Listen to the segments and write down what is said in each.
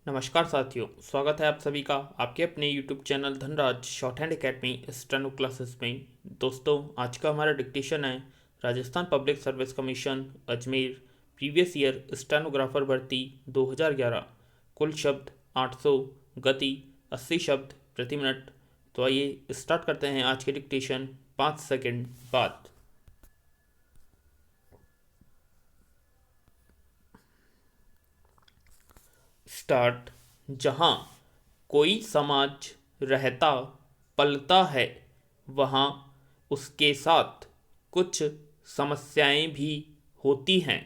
नमस्कार साथियों, स्वागत है आप सभी का आपके अपने YouTube channel Dhanraj short hand academy steno classes में। दोस्तों, आज का हमारा डिक्टेशन है Rajasthan public service commission Ajmer previous year stenographer भर्ती 2011। कुल शब्द 800, गति 80 शब्द प्रति मिनट। तो आइए स्टार्ट करते हैं आज के डिक्टेशन 5 सेकंड बाद। स्टार्ट। जहाँ कोई समाज रहता पलता है, वहाँ उसके साथ कुछ समस्याएं भी होती हैं।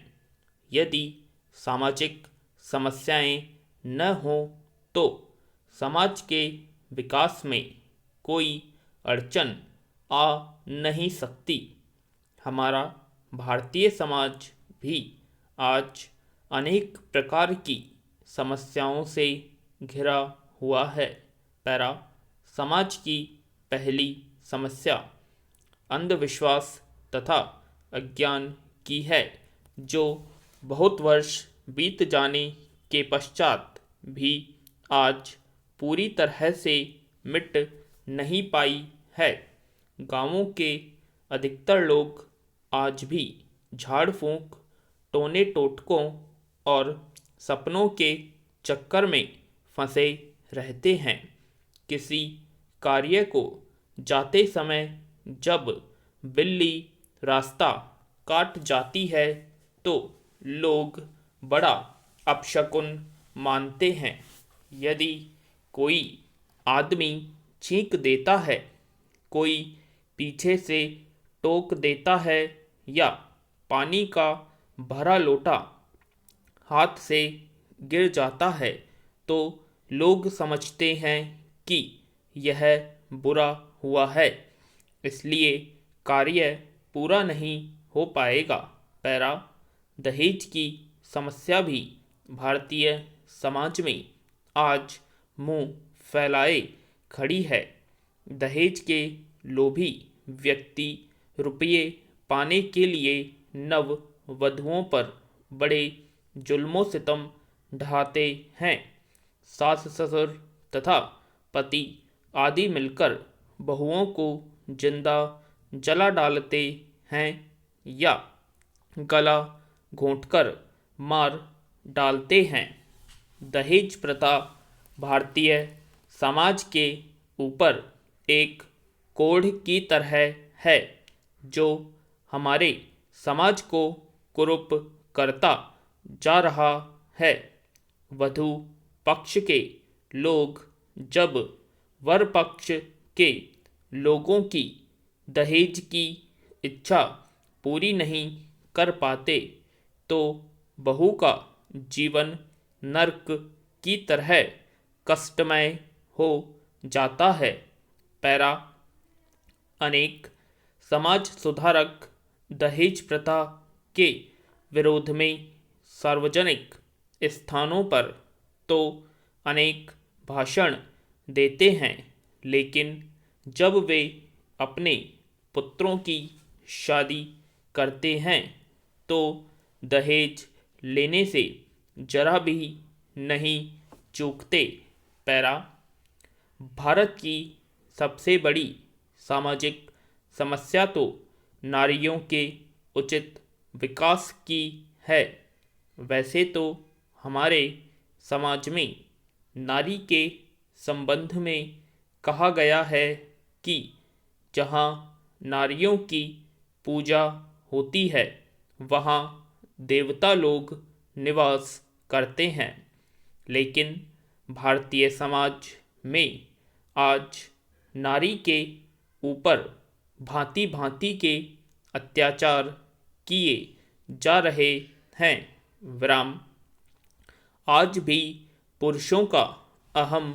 यदि सामाजिक समस्याएं न हो तो समाज के विकास में कोई अड़चन आ नहीं सकती। हमारा भारतीय समाज भी आज अनेक प्रकार की समस्याओं से घिरा हुआ है। पैरा। समाज की पहली समस्या अंधविश्वास तथा अज्ञान की है, जो बहुत वर्ष बीत जाने के पश्चात भी आज पूरी तरह से मिट नहीं पाई है। गांवों के अधिकतर लोग आज भी झाड़ फूंक, टोने टोटकों और सपनों के चक्कर में फंसे रहते हैं। किसी कार्य को जाते समय जब बिल्ली रास्ता काट जाती है तो लोग बड़ा अपशकुन मानते हैं। यदि कोई आदमी छींक देता है, कोई पीछे से टोक देता है या पानी का भरा लोटा हाथ से गिर जाता है, तो लोग समझते हैं कि यह बुरा हुआ है, इसलिए कार्य पूरा नहीं हो पाएगा। पैरा। दहेज की समस्या भी भारतीय समाज में आज मुंह फैलाए खड़ी है। दहेज के लोभी व्यक्ति रुपये पाने के लिए नव वधुओं पर बड़े जुल्मों सितम ढाते हैं। सास ससुर तथा पति आदि मिलकर बहुओं को जिंदा जला डालते हैं या गला घोंटकर मार डालते हैं। दहेज प्रथा भारतीय समाज के ऊपर एक कोढ़ की तरह है, जो हमारे समाज को कुरूप करता जा रहा है। वधु पक्ष के लोग जब वर पक्ष के लोगों की दहेज की इच्छा पूरी नहीं कर पाते तो बहू का जीवन नर्क की तरह कष्टमय हो जाता है। पैरा। अनेक समाज सुधारक दहेज प्रथा के विरोध में सार्वजनिक स्थानों पर तो अनेक भाषण देते हैं, लेकिन जब वे अपने पुत्रों की शादी करते हैं तो दहेज लेने से जरा भी नहीं चूकते। पैरा। भारत की सबसे बड़ी सामाजिक समस्या तो नारियों के उचित विकास की है। वैसे तो हमारे समाज में नारी के संबंध में कहा गया है कि जहाँ नारियों की पूजा होती है, वहाँ देवता लोग निवास करते हैं। लेकिन भारतीय समाज में आज नारी के ऊपर भांति भांति के अत्याचार किए जा रहे हैं। विराम। आज भी पुरुषों का अहम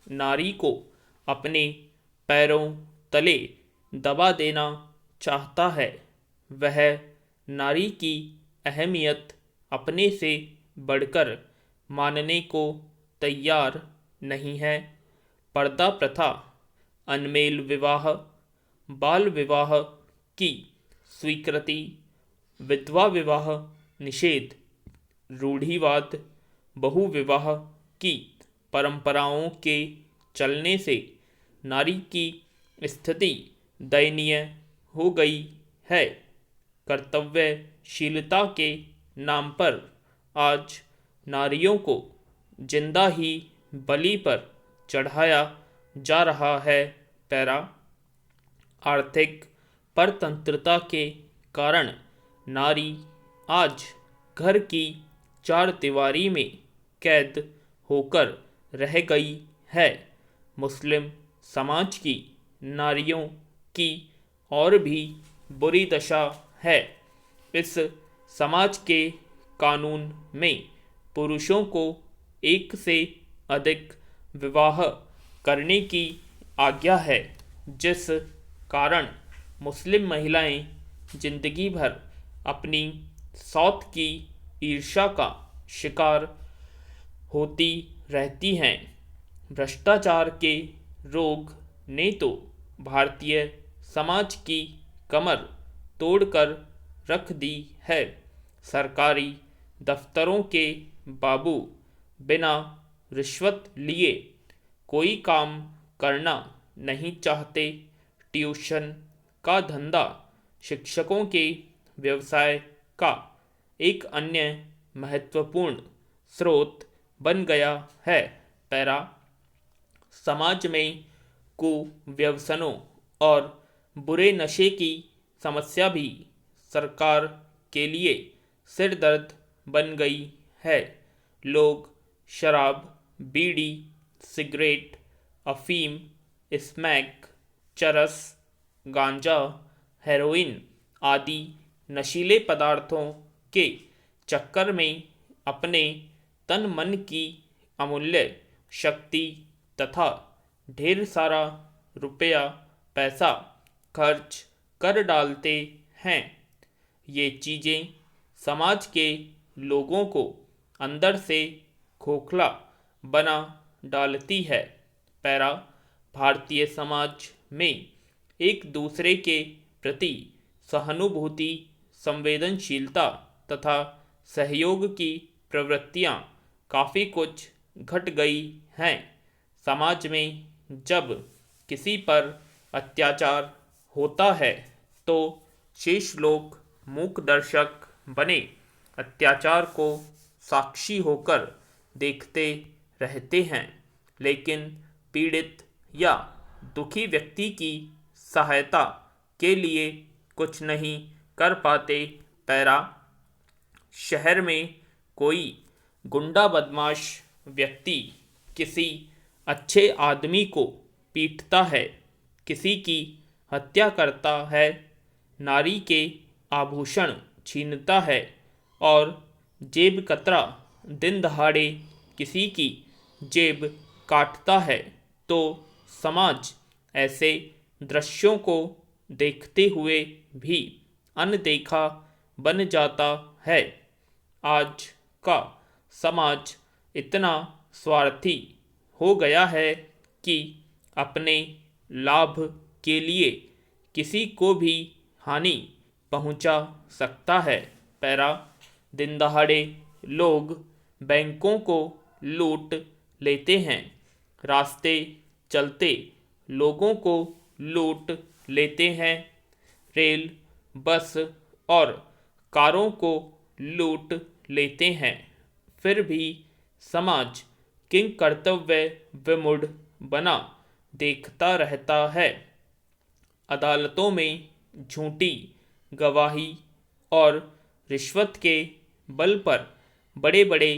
नारी को अपने पैरों तले दबा देना चाहता है। वह नारी की अहमियत अपने से बढ़कर मानने को तैयार नहीं है। पर्दा प्रथा, अनमेल विवाह, बाल विवाह की स्वीकृति, विधवा विवाह निषेध, रूढ़िवाद, बहुविवाह की परंपराओं के चलने से नारी की स्थिति दयनीय हो गई है। कर्तव्यशीलता के नाम पर आज नारियों को जिंदा ही बलि पर चढ़ाया जा रहा है। पैरा आर्थिक परतंत्रता के कारण नारी आज घर की चार दीवारी में कैद होकर रह गई है। मुस्लिम समाज की नारियों की और भी बुरी दशा है। इस समाज के कानून में पुरुषों को एक से अधिक विवाह करने की आज्ञा है, जिस कारण मुस्लिम महिलाएं जिंदगी भर अपनी सौत की ईर्ष्या का शिकार होती रहती हैं। भ्रष्टाचार के रोग ने तो भारतीय समाज की कमर तोड़कर रख दी है। सरकारी दफ्तरों के बाबू बिना रिश्वत लिए कोई काम करना नहीं चाहते। ट्यूशन का धंधा शिक्षकों के व्यवसाय का एक अन्य महत्वपूर्ण स्रोत बन गया है। पैरा समाज में कुव्यसनों और बुरे नशे की समस्या भी सरकार के लिए सिरदर्द बन गई है। लोग शराब, बीड़ी, सिगरेट, अफीम, स्मैक, चरस, गांजा, हेरोइन आदि नशीले पदार्थों के चक्कर में अपने तन मन की अमूल्य शक्ति तथा ढेर सारा रुपया पैसा खर्च कर डालते हैं। ये चीज़ें समाज के लोगों को अंदर से खोखला बना डालती है। पैरा भारतीय समाज में एक दूसरे के प्रति सहानुभूति, संवेदनशीलता तथा सहयोग की प्रवृत्तियां काफ़ी कुछ घट गई हैं। समाज में जब किसी पर अत्याचार होता है तो शेष लोग मूक दर्शक बने अत्याचार को साक्षी होकर देखते रहते हैं, लेकिन पीड़ित या दुखी व्यक्ति की सहायता के लिए कुछ नहीं कर पाते। पैरा शहर में कोई गुंडा बदमाश व्यक्ति किसी अच्छे आदमी को पीटता है, किसी की हत्या करता है, नारी के आभूषण छीनता है और जेब कतरा दिन दहाड़े किसी की जेब काटता है, तो समाज ऐसे दृश्यों को देखते हुए भी अनदेखा बन जाता है। आज का समाज इतना स्वार्थी हो गया है कि अपने लाभ के लिए किसी को भी हानि पहुंचा सकता है। पैरा दिन दहाड़े लोग बैंकों को लूट लेते हैं, रास्ते चलते लोगों को लूट लेते हैं, रेल, बस और कारों को लूट लेते हैं, फिर भी समाज किंग कर्तव्य विमूढ़ बना देखता रहता है। अदालतों में झूठी गवाही और रिश्वत के बल पर बड़े बड़े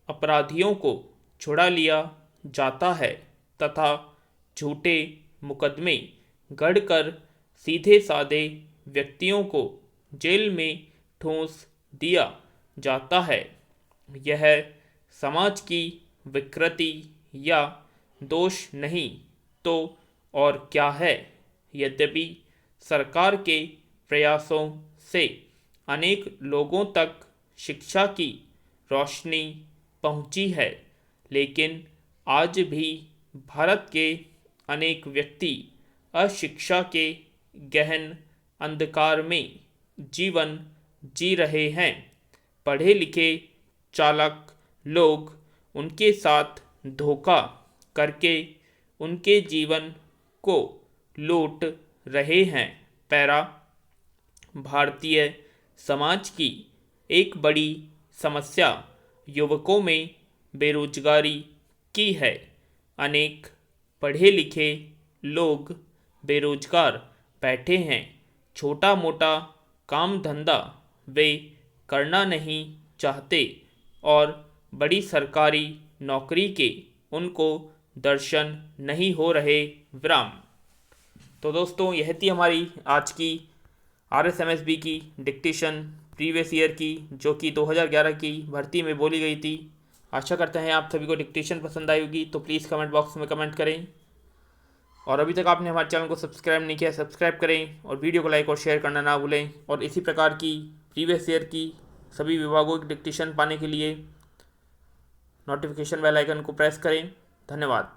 अपराधियों को छुड़ा लिया जाता है तथा झूठे मुकदमे गढ़कर सीधे साधे व्यक्तियों को जेल में ठूंस दिया जाता है। यह समाज की विकृति या दोष नहीं तो और क्या है। यद्यपि सरकार के प्रयासों से अनेक लोगों तक शिक्षा की रोशनी पहुंची है, लेकिन आज भी भारत के अनेक व्यक्ति अशिक्षा के गहन अंधकार में जीवन जी रहे हैं। पढ़े लिखे चालाक लोग उनके साथ धोखा करके उनके जीवन को लूट रहे हैं। पैरा भारतीय समाज की एक बड़ी समस्या युवकों में बेरोजगारी की है। अनेक पढ़े लिखे लोग बेरोजगार बैठे हैं। छोटा मोटा काम धंधा वे करना नहीं चाहते और बड़ी सरकारी नौकरी के उनको दर्शन नहीं हो रहे। विराम। तो दोस्तों, यह थी हमारी आज की RSMSB की डिक्टेशन प्रीवियस ईयर की, जो कि 2011 की भर्ती में बोली गई थी। आशा करते हैं आप सभी को डिक्टेशन पसंद आई होगी, तो प्लीज़ कमेंट बॉक्स में कमेंट करें। और अभी तक आपने हमारे चैनल को सब्सक्राइब नहीं किया, सब्सक्राइब करें और वीडियो को लाइक और शेयर करना ना भूलें। और इसी प्रकार की प्रीवियस ईयर की सभी विभागों की डिक्टेशन पाने के लिए नोटिफिकेशन बेल आइकन को प्रेस करें। धन्यवाद।